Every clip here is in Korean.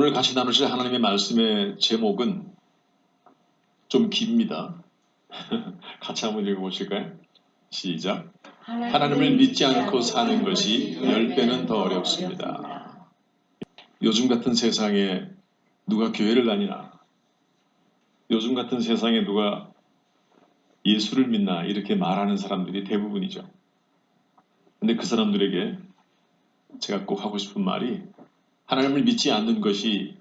오늘 같이 나누실 하나님의 말씀의 제목은 좀 깁니다. 같이 한번 읽어보실까요? 시작. 하나님을 믿지 않고 사는 것이 10배는 더 어렵습니다. 요즘 같은 세상에 누가 교회를 다니나? 요즘 같은 세상에 누가 예수를 믿나? 이렇게 말하는 사람들이 대부분이죠. 근데 그 사람들에게 제가 꼭 하고 싶은 말이 하나님을 믿지 않는 것이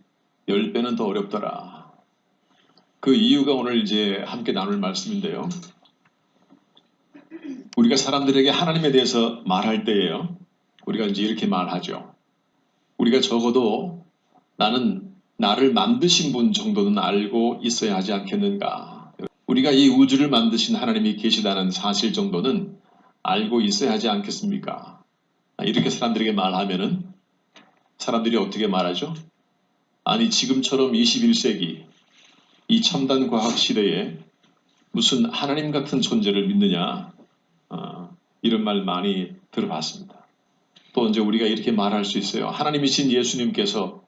10배는 더 어렵더라. 그 이유가 오늘 이제 함께 나눌 말씀인데요. 우리가 사람들에게 하나님에 대해서 말할 때에요. 우리가 이제 이렇게 말하죠. 우리가 적어도 나는 나를 만드신 분 정도는 알고 있어야 하지 않겠는가. 우리가 이 우주를 만드신 하나님이 계시다는 사실 정도는 알고 있어야 하지 않겠습니까? 이렇게 사람들에게 말하면은 사람들이 어떻게 말하죠? 아니 지금처럼 21세기 이 첨단 과학 시대에 무슨 하나님 같은 존재를 믿느냐? 이런 말 많이 들어봤습니다. 또 이제 우리가 이렇게 말할 수 있어요. 하나님이신 예수님께서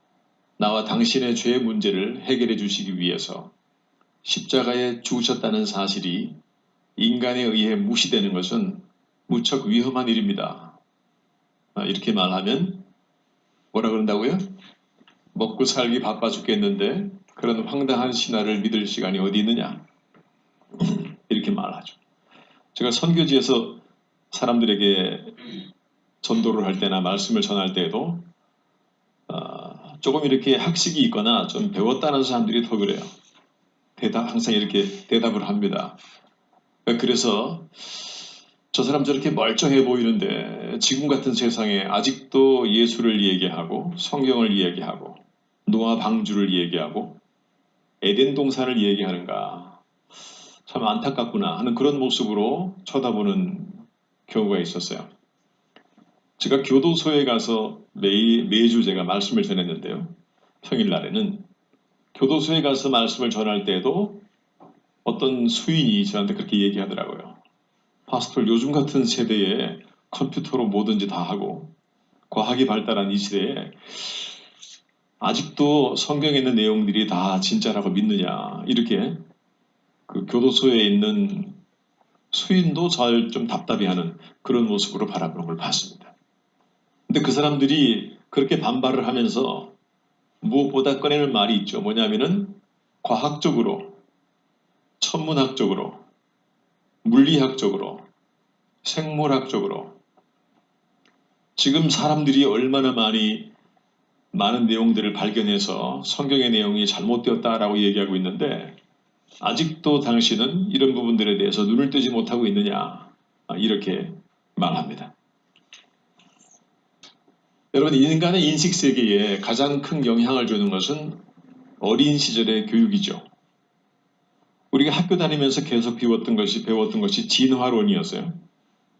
나와 당신의 죄 문제를 해결해 주시기 위해서 십자가에 죽으셨다는 사실이 인간에 의해 무시되는 것은 무척 위험한 일입니다. 이렇게 말하면 뭐라 그런다고요? 먹고 살기 바빠 죽겠는데 그런 황당한 신화를 믿을 시간이 어디 있느냐? 이렇게 말하죠. 제가 선교지에서 사람들에게 전도를 할 때나 말씀을 전할 때에도 조금 이렇게 학식이 있거나 좀 배웠다는 사람들이 더 그래요. 항상 이렇게 대답을 합니다. 그래서 저 사람 저렇게 멀쩡해 보이는데 지금 같은 세상에 아직도 예수를 얘기하고 성경을 얘기하고 노아 방주를 얘기하고 에덴 동산을 얘기하는가 참 안타깝구나 하는 그런 모습으로 쳐다보는 경우가 있었어요. 제가 교도소에 가서 매주 제가 말씀을 전했는데요. 평일날에는 교도소에 가서 말씀을 전할 때에도 어떤 수인이 저한테 그렇게 얘기하더라고요. 파스tor, 요즘 같은 세대에 컴퓨터로 뭐든지 다 하고 과학이 발달한 이 시대에 아직도 성경에 있는 내용들이 다 진짜라고 믿느냐 이렇게 그 교도소에 있는 수인도 잘 좀 답답해하는 그런 모습으로 바라보는 걸 봤습니다. 근데 그 사람들이 그렇게 반발을 하면서 무엇보다 꺼내는 말이 있죠. 뭐냐면은 과학적으로, 천문학적으로, 물리학적으로, 생물학적으로 지금 사람들이 얼마나 많은 내용들을 발견해서 성경의 내용이 잘못되었다라고 얘기하고 있는데 아직도 당신은 이런 부분들에 대해서 눈을 뜨지 못하고 있느냐 이렇게 말합니다. 여러분 인간의 인식세계에 가장 큰 영향을 주는 것은 어린 시절의 교육이죠. 우리가 학교 다니면서 계속 배웠던 것이 진화론이었어요.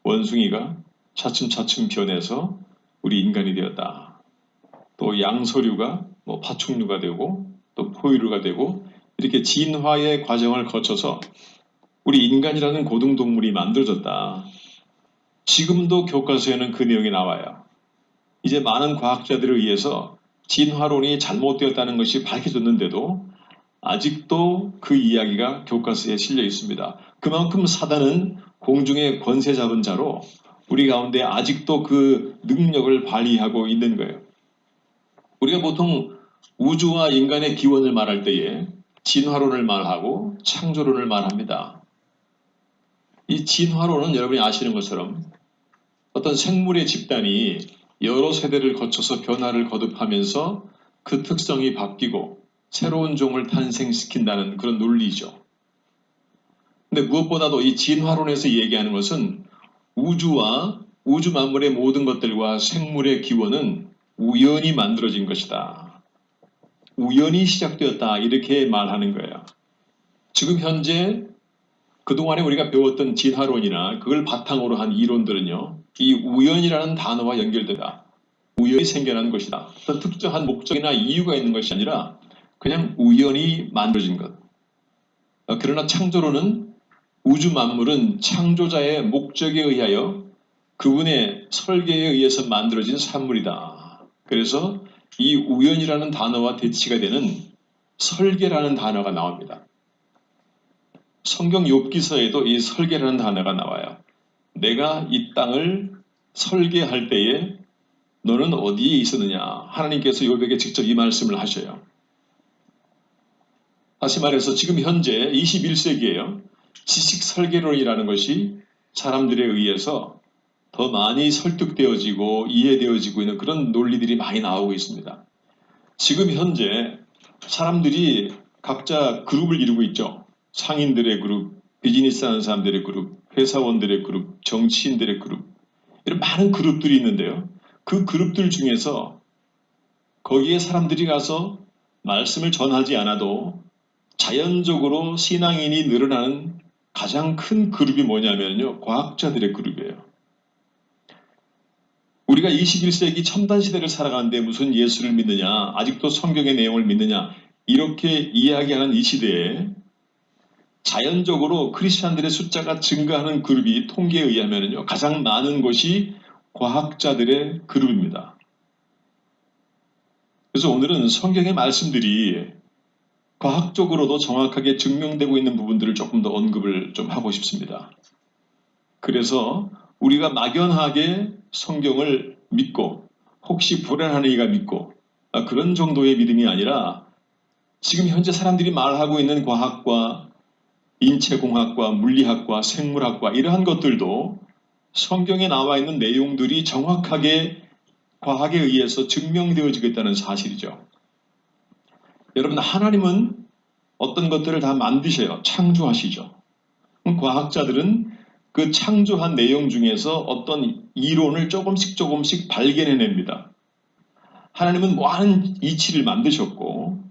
원숭이가 차츰차츰 변해서 우리 인간이 되었다. 또 양서류가 파충류가 되고 또 포유류가 되고 이렇게 진화의 과정을 거쳐서 우리 인간이라는 고등동물이 만들어졌다. 지금도 교과서에는 그 내용이 나와요. 이제 많은 과학자들에 의해서 진화론이 잘못되었다는 것이 밝혀졌는데도 아직도 그 이야기가 교과서에 실려 있습니다. 그만큼 사단은 공중의 권세 잡은 자로 우리 가운데 아직도 그 능력을 발휘하고 있는 거예요. 우리가 보통 우주와 인간의 기원을 말할 때에 진화론을 말하고 창조론을 말합니다. 이 진화론은 여러분이 아시는 것처럼 어떤 생물의 집단이 여러 세대를 거쳐서 변화를 거듭하면서 그 특성이 바뀌고 새로운 종을 탄생시킨다는 그런 논리죠. 근데 무엇보다도 이 진화론에서 얘기하는 것은 우주와 우주 만물의 모든 것들과 생물의 기원은 우연히 만들어진 것이다. 우연히 시작되었다. 이렇게 말하는 거예요. 지금 현재 그동안에 우리가 배웠던 진화론이나 그걸 바탕으로 한 이론들은요. 이 우연이라는 단어와 연결된다. 우연히 생겨난 것이다. 어떤 특정한 목적이나 이유가 있는 것이 아니라 그냥 우연히 만들어진 것. 그러나 창조론은 우주 만물은 창조자의 목적에 의하여 그분의 설계에 의해서 만들어진 산물이다. 그래서 이 우연이라는 단어와 대치가 되는 설계라는 단어가 나옵니다. 성경 욥기서에도 이 설계라는 단어가 나와요. 내가 이 땅을 설계할 때에 너는 어디에 있었느냐. 하나님께서 욥에게 직접 이 말씀을 하셔요. 다시 말해서 지금 현재 21세기에요. 지식 설계론이라는 것이 사람들에 의해서 더 많이 설득되어지고 이해되어지고 있는 그런 논리들이 많이 나오고 있습니다. 지금 현재 사람들이 각자 그룹을 이루고 있죠. 상인들의 그룹, 비즈니스 하는 사람들의 그룹, 회사원들의 그룹, 정치인들의 그룹, 이런 많은 그룹들이 있는데요. 그 그룹들 중에서 거기에 사람들이 가서 말씀을 전하지 않아도 자연적으로 신앙인이 늘어나는 가장 큰 그룹이 뭐냐면요. 과학자들의 그룹이에요. 우리가 21세기 첨단 시대를 살아가는데 무슨 예수를 믿느냐, 아직도 성경의 내용을 믿느냐, 이렇게 이야기하는 이 시대에 자연적으로 크리스찬들의 숫자가 증가하는 그룹이 통계에 의하면요. 가장 많은 것이 과학자들의 그룹입니다. 그래서 오늘은 성경의 말씀들이 과학적으로도 정확하게 증명되고 있는 부분들을 조금 더 언급을 좀 하고 싶습니다. 그래서 우리가 막연하게 성경을 믿고 혹시 불안한 이가 믿고 그런 정도의 믿음이 아니라 지금 현재 사람들이 말하고 있는 과학과 인체공학과 물리학과 생물학과 이러한 것들도 성경에 나와 있는 내용들이 정확하게 과학에 의해서 증명되어지겠다는 사실이죠. 여러분, 하나님은 어떤 것들을 다 만드셔요. 창조하시죠. 과학자들은 그 창조한 내용 중에서 어떤 이론을 조금씩 발견해냅니다. 하나님은 많은 이치를 만드셨고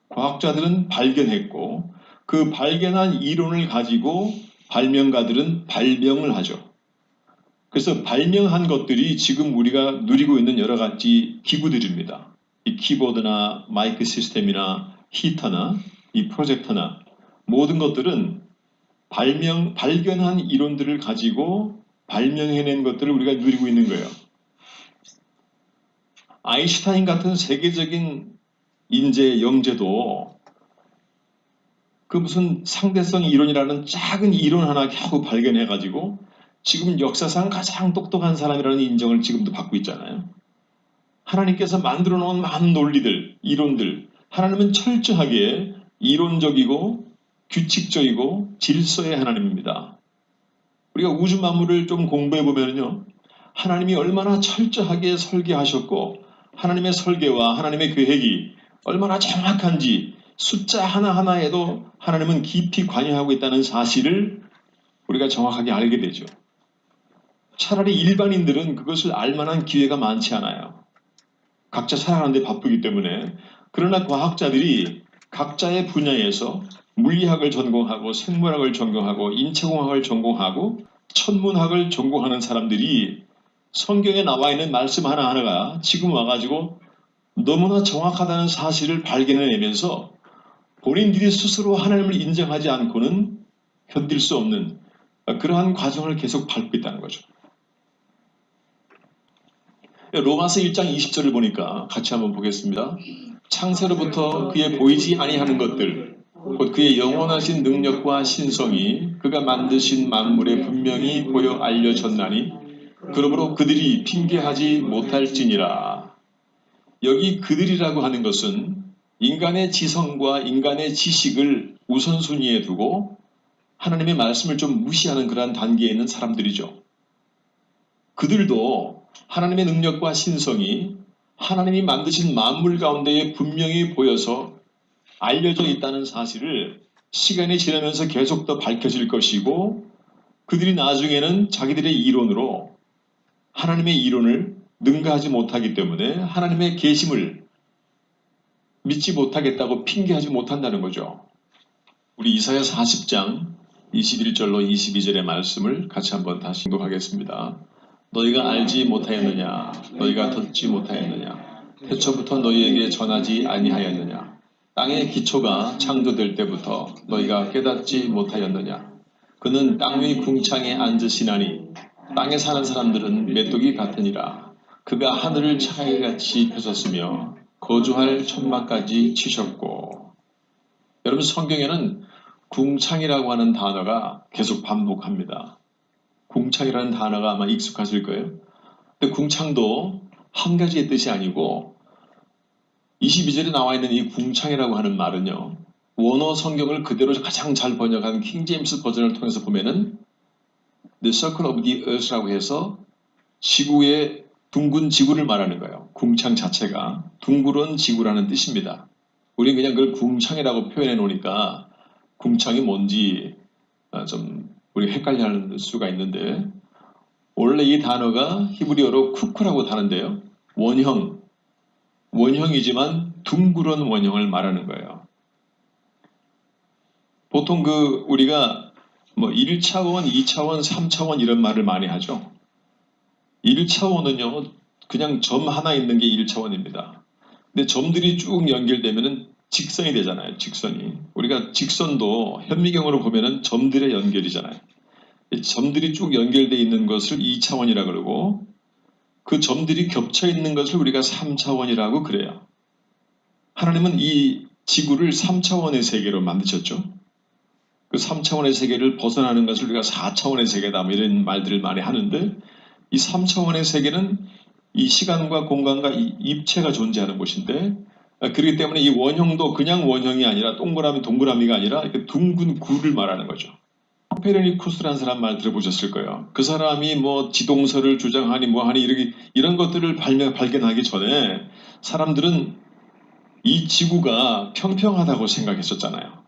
과학자들은 발견했고 그 발견한 이론을 가지고 발명가들은 발명을 하죠. 그래서 발명한 것들이 지금 우리가 누리고 있는 여러 가지 기구들입니다. 이 키보드나 마이크 시스템이나 히터나 이 프로젝터나 모든 것들은 발견한 이론들을 가지고 발명해낸 것들을 우리가 누리고 있는 거예요. 아인슈타인 같은 세계적인 인재, 영재도 그 무슨 상대성 이론이라는 작은 이론 하나 겨우 발견해가지고 지금 역사상 가장 똑똑한 사람이라는 인정을 지금도 받고 있잖아요. 하나님께서 만들어 놓은 많은 논리들, 이론들, 하나님은 철저하게 이론적이고 규칙적이고 질서의 하나님입니다. 우리가 우주 만물을 좀 공부해 보면요, 하나님이 얼마나 철저하게 설계하셨고 하나님의 설계와 하나님의 계획이 얼마나 정확한지 숫자 하나하나에도 하나님은 깊이 관여하고 있다는 사실을 우리가 정확하게 알게 되죠. 차라리 일반인들은 그것을 알 만한 기회가 많지 않아요. 각자 살아가는데 바쁘기 때문에. 그러나 과학자들이 각자의 분야에서 물리학을 전공하고 생물학을 전공하고 인체공학을 전공하고 천문학을 전공하는 사람들이 성경에 나와 있는 말씀 하나하나가 지금 와가지고 너무나 정확하다는 사실을 발견해내면서 본인들이 스스로 하나님을 인정하지 않고는 견딜 수 없는 그러한 과정을 계속 밟고 있다는 거죠. 로마서 1장 20절을 보니까 같이 한번 보겠습니다. 창세로부터 그의 보이지 아니하는 것들, 곧 그의 영원하신 능력과 신성이 그가 만드신 만물에 분명히 보여 알려졌나니 그러므로 그들이 핑계하지 못할지니라. 여기 그들이라고 하는 것은 인간의 지성과 인간의 지식을 우선순위에 두고 하나님의 말씀을 좀 무시하는 그러한 단계에 있는 사람들이죠. 그들도 하나님의 능력과 신성이 하나님이 만드신 만물 가운데에 분명히 보여서 알려져 있다는 사실을 시간이 지나면서 계속 더 밝혀질 것이고 그들이 나중에는 자기들의 이론으로 하나님의 이론을 능가하지 못하기 때문에 하나님의 계심을 믿지 못하겠다고 핑계하지 못한다는 거죠. 우리 이사야 40장 21절로 22절의 말씀을 같이 한번 다시 읽도록하겠습니다. 너희가 알지 못하였느냐? 너희가 듣지 못하였느냐? 태초부터 너희에게 전하지 아니하였느냐? 땅의 기초가 창조될 때부터 너희가 깨닫지 못하였느냐? 그는 땅 위 궁창에 앉으시나니 땅에 사는 사람들은 메뚜기 같으니라. 그가 하늘을 차이같이 펴셨으며 거주할 천막까지 치셨고. 여러분 성경에는 궁창이라고 하는 단어가 계속 반복합니다. 궁창이라는 단어가 아마 익숙하실 거예요. 근데 궁창도 한 가지의 뜻이 아니고 22절에 나와 있는 이 궁창이라고 하는 말은요. 원어 성경을 그대로 가장 잘 번역한 킹제임스 버전을 통해서 보면은 The Circle of the Earth라고 해서 지구의 둥근 지구를 말하는 거예요. 궁창 자체가 둥그런 지구라는 뜻입니다. 우리 그냥 그걸 궁창이라고 표현해 놓으니까 궁창이 뭔지 좀 우리 헷갈려 하는 수가 있는데 원래 이 단어가 히브리어로 쿠크라고 하는데요. 원형이지만 둥그런 원형을 말하는 거예요. 보통 우리가 뭐 1차원, 2차원, 3차원 이런 말을 많이 하죠. 1차원은요, 그냥 점 하나 있는 게 1차원입니다. 근데 점들이 쭉 연결되면은 직선이 되잖아요, 직선이. 우리가 직선도 현미경으로 보면은 점들의 연결이잖아요. 점들이 쭉 연결되어 있는 것을 2차원이라 그러고, 그 점들이 겹쳐 있는 것을 우리가 3차원이라고 그래요. 하나님은 이 지구를 3차원의 세계로 만드셨죠. 그 3차원의 세계를 벗어나는 것을 우리가 4차원의 세계다 뭐 이런 말들을 많이 하는데 이 3차원의 세계는 이 시간과 공간과 이 입체가 존재하는 곳인데 그렇기 때문에 이 원형도 그냥 원형이 아니라 동그라미가 아니라 이렇게 둥근 구를 말하는 거죠. 코페르니쿠스라는 사람 말 들어보셨을 거예요. 그 사람이 뭐 지동설을 주장하니 뭐하니 이런 것들을 발견하기 전에 사람들은 이 지구가 평평하다고 생각했었잖아요.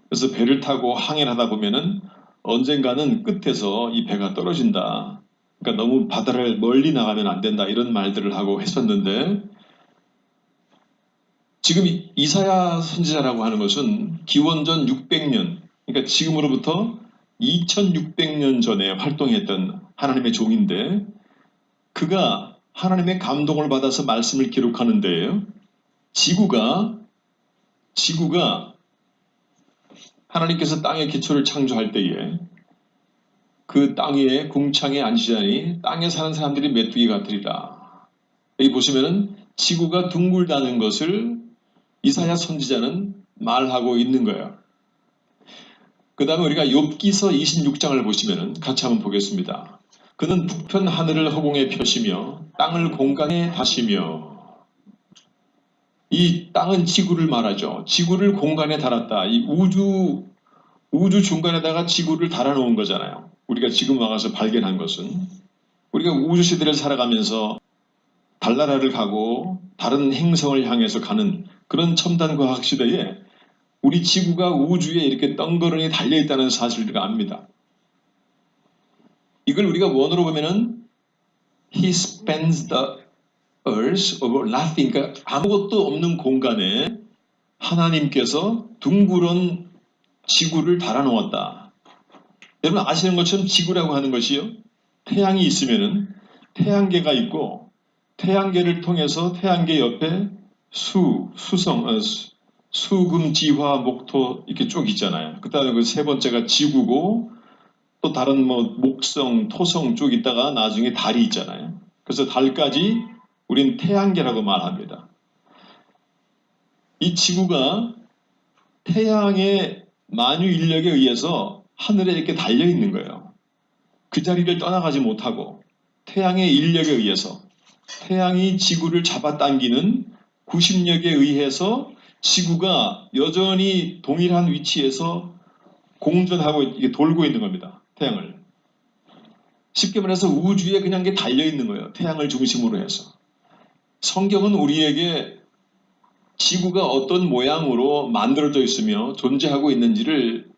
그래서 배를 타고 항해를 하다 보면은 언젠가는 끝에서 이 배가 떨어진다. 그러니까 너무 바다를 멀리 나가면 안 된다. 이런 말들을 하고 했었는데 지금 이사야 선지자라고 하는 것은 기원전 600년, 그러니까 지금으로부터 2600년 전에 활동했던 하나님의 종인데 그가 하나님의 감동을 받아서 말씀을 기록하는데요. 지구가 하나님께서 땅의 기초를 창조할 때에 그 땅 위에 궁창에 앉으자니 땅에 사는 사람들이 메뚜기 같으리라. 여기 보시면은 지구가 둥글다는 것을 이사야 선지자는 말하고 있는 거예요. 그 다음에 우리가 욥기서 26장을 보시면은 같이 한번 보겠습니다. 그는 북편 하늘을 허공에 펴시며 땅을 공간에 다시며 이 땅은 지구를 말하죠. 지구를 공간에 달았다. 이 우주 중간에다가 지구를 달아놓은 거잖아요. 우리가 지금 와서 발견한 것은 우리가 우주 시대를 살아가면서 달나라를 가고 다른 행성을 향해서 가는 그런 첨단 과학 시대에 우리 지구가 우주에 이렇게 덩그러니 달려있다는 사실을 우리가 압니다. 이걸 우리가 원어로 보면은 He spans the earth over nothing. 그러니까 아무것도 없는 공간에 하나님께서 둥그런 지구를 달아놓았다. 여러분 아시는 것처럼 지구라고 하는 것이요. 태양이 있으면은 태양계가 있고 태양계를 통해서 태양계 옆에 수금, 지화, 목토 이렇게 쭉 있잖아요. 그 다음에 그 세 번째가 지구고 또 다른 뭐 목성, 토성 쭉 있다가 나중에 달이 있잖아요. 그래서 달까지 우린 태양계라고 말합니다. 이 지구가 태양의 만유 인력에 의해서 하늘에 이렇게 달려 있는 거예요. 그 자리를 떠나가지 못하고 태양의 인력에 의해서 태양이 지구를 잡아당기는 구심력에 의해서 지구가 여전히 동일한 위치에서 공전하고 이게 돌고 있는 겁니다. 태양을. 쉽게 말해서 우주에 그냥 게 달려 있는 거예요. 태양을 중심으로 해서. 성경은 우리에게 지구가 어떤 모양으로 만들어져 있으며 존재하고 있는지를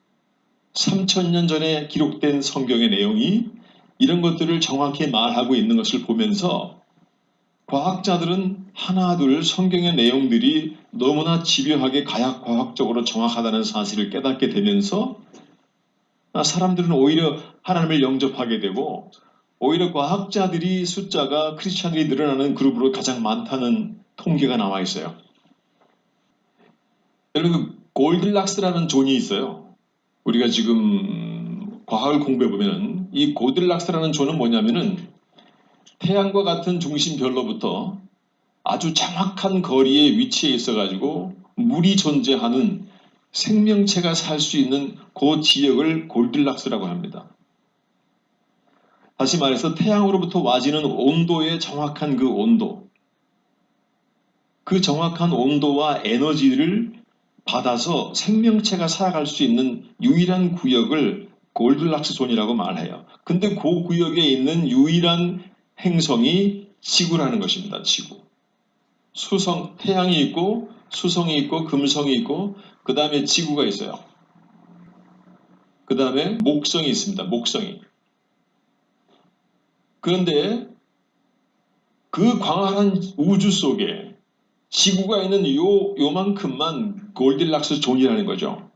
3000년 전에 기록된 성경의 내용이 이런 것들을 정확히 말하고 있는 것을 보면서 과학자들은 하나둘 성경의 내용들이 너무나 집요하게 과학적으로 정확하다는 사실을 깨닫게 되면서 사람들은 오히려 하나님을 영접하게 되고 오히려 과학자들이 숫자가 크리스찬들이 늘어나는 그룹으로 가장 많다는 통계가 나와 있어요. 여러분 골딜락스라는 존이 있어요. 우리가 지금 과학을 공부해 보면은 이 골딜락스라는 존은 뭐냐면은 태양과 같은 중심별로부터 아주 정확한 거리에 위치해 있어가지고 물이 존재하는 생명체가 살 수 있는 그 지역을 골딜락스라고 합니다. 다시 말해서 태양으로부터 와지는 온도의 정확한 그 온도, 그 정확한 온도와 에너지를 받아서 생명체가 살아갈 수 있는 유일한 구역을 골딜락스 존이라고 말해요. 근데 그 구역에 있는 유일한 행성이 지구라는 것입니다. 지구. 수성, 태양이 있고 수성이 있고 금성이 있고 그 다음에 지구가 있어요. 그 다음에 목성이 있습니다. 목성이. 그런데 그 광활한 우주 속에 지구가 있는 요만큼만 골딜락스 존이라는 거죠.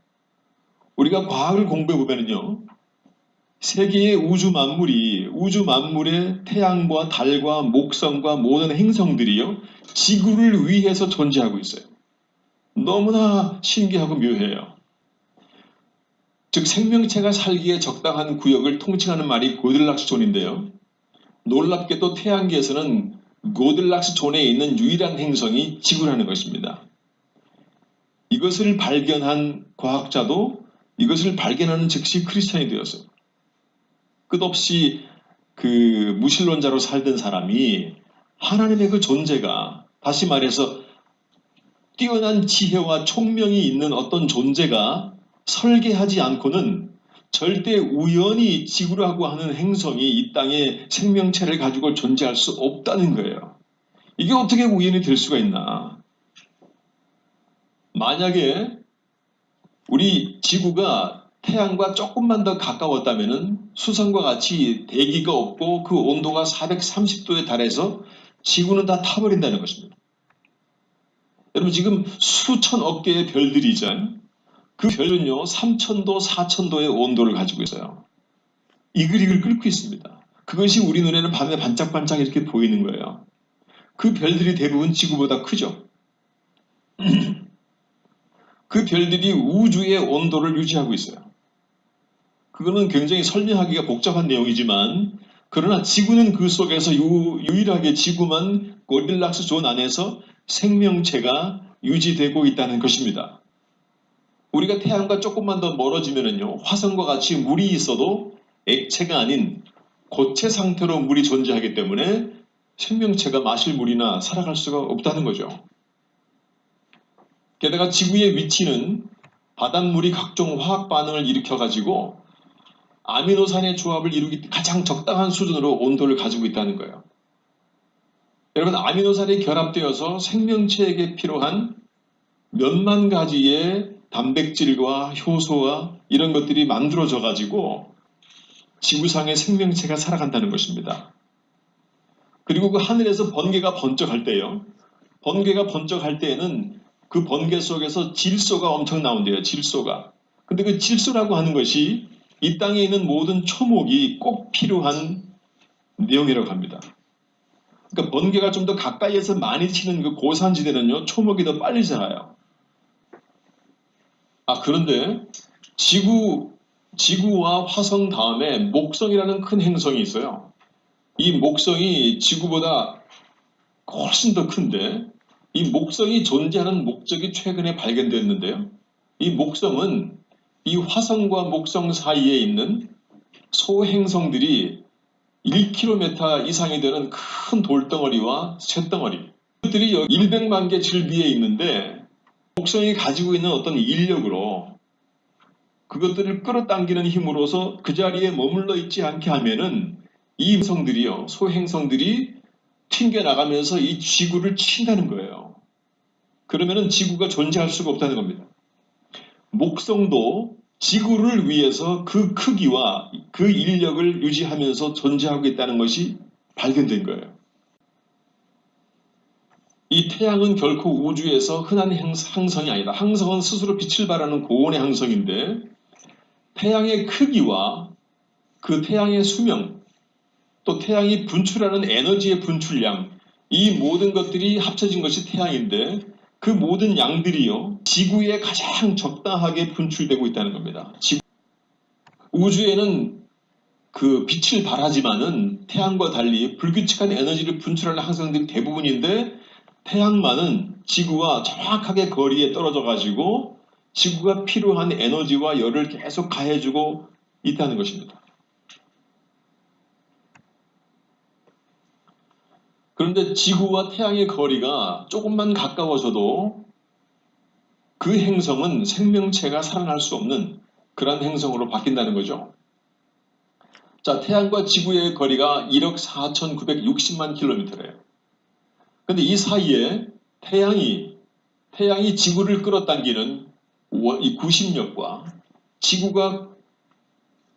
우리가 과학을 공부해 보면요, 세계의 우주 만물의 태양과 달과 목성과 모든 행성들이요, 지구를 위해서 존재하고 있어요. 너무나 신기하고 묘해요. 즉 생명체가 살기에 적당한 구역을 통칭하는 말이 골딜락스 존인데요. 놀랍게도 태양계에서는 골딜락스 존에 있는 유일한 행성이 지구라는 것입니다. 이것을 발견한 과학자도 이것을 발견하는 즉시 크리스찬이 되었어요. 끝없이 그 무신론자로 살던 사람이 하나님의 그 존재가, 다시 말해서 뛰어난 지혜와 총명이 있는 어떤 존재가 설계하지 않고는 절대 우연히 지구라고 하는 행성이 이 땅에 생명체를 가지고 존재할 수 없다는 거예요. 이게 어떻게 우연히 될 수가 있나? 만약에 우리 지구가 태양과 조금만 더 가까웠다면 수성과 같이 대기가 없고 그 온도가 430도에 달해서 지구는 다 타버린다는 것입니다. 여러분 지금 수천억 개의 별들이죠. 그 별은요 3000도, 4000도의 온도를 가지고 있어요. 이글이글 끓고 있습니다. 그것이 우리 눈에는 밤에 반짝반짝 이렇게 보이는 거예요. 그 별들이 대부분 지구보다 크죠. 그 별들이 우주의 온도를 유지하고 있어요. 그거는 굉장히 설명하기가 복잡한 내용이지만, 그러나 지구는 그 속에서 유일하게 지구만 골딜락스 존 안에서 생명체가 유지되고 있다는 것입니다. 우리가 태양과 조금만 더 멀어지면요, 화성과 같이 물이 있어도 액체가 아닌 고체 상태로 물이 존재하기 때문에 생명체가 마실 물이나 살아갈 수가 없다는 거죠. 게다가 지구의 위치는 바닷물이 각종 화학 반응을 일으켜가지고 아미노산의 조합을 이루기 가장 적당한 수준으로 온도를 가지고 있다는 거예요. 여러분, 아미노산이 결합되어서 생명체에게 필요한 몇만 가지의 단백질과 효소와 이런 것들이 만들어져 가지고 지구상의 생명체가 살아간다는 것입니다. 그리고 그 하늘에서 번개가 번쩍할 때요, 번개가 번쩍할 때에는 그 번개 속에서 질소가 엄청 나온대요. 질소가. 근데 그 질소라고 하는 것이 이 땅에 있는 모든 초목이 꼭 필요한 내용이라고 합니다. 그러니까 번개가 좀 더 가까이에서 많이 치는 그 고산지대는요, 초목이 더 빨리 자라요. 그런데 지구와 화성 다음에 목성이라는 큰 행성이 있어요. 이 목성이 지구보다 훨씬 더 큰데, 이 목성이 존재하는 목적이 최근에 발견됐는데요. 이 목성은 이 화성과 목성 사이에 있는 소행성들이 1km 이상이 되는 큰 돌덩어리와 쇳덩어리, 그것들이 100만 개 질비에 있는데, 목성이 가지고 있는 어떤 인력으로 그것들을 끌어당기는 힘으로서 그 자리에 머물러 있지 않게 하면은 이 행성들이요, 소행성들이 튕겨나가면서 이 지구를 친다는 거예요. 그러면은 지구가 존재할 수가 없다는 겁니다. 목성도 지구를 위해서 그 크기와 그 인력을 유지하면서 존재하고 있다는 것이 발견된 거예요. 이 태양은 결코 우주에서 흔한 항성이 아니다. 항성은 스스로 빛을 발하는 고온의 항성인데, 태양의 크기와 그 태양의 수명, 또 태양이 분출하는 에너지의 분출량, 이 모든 것들이 합쳐진 것이 태양인데, 그 모든 양들이요, 지구에 가장 적당하게 분출되고 있다는 겁니다. 우주에는 그 빛을 발하지만은 태양과 달리 불규칙한 에너지를 분출하는 항성들이 대부분인데, 태양만은 지구와 정확하게 거리에 떨어져 가지고 지구가 필요한 에너지와 열을 계속 가해주고 있다는 것입니다. 그런데 지구와 태양의 거리가 조금만 가까워져도 그 행성은 생명체가 살아날 수 없는 그런 행성으로 바뀐다는 거죠. 자, 태양과 지구의 거리가 1억 4,960만 킬로미터래요. 근데 이 사이에 태양이 지구를 끌어당기는 이 구심력과 지구가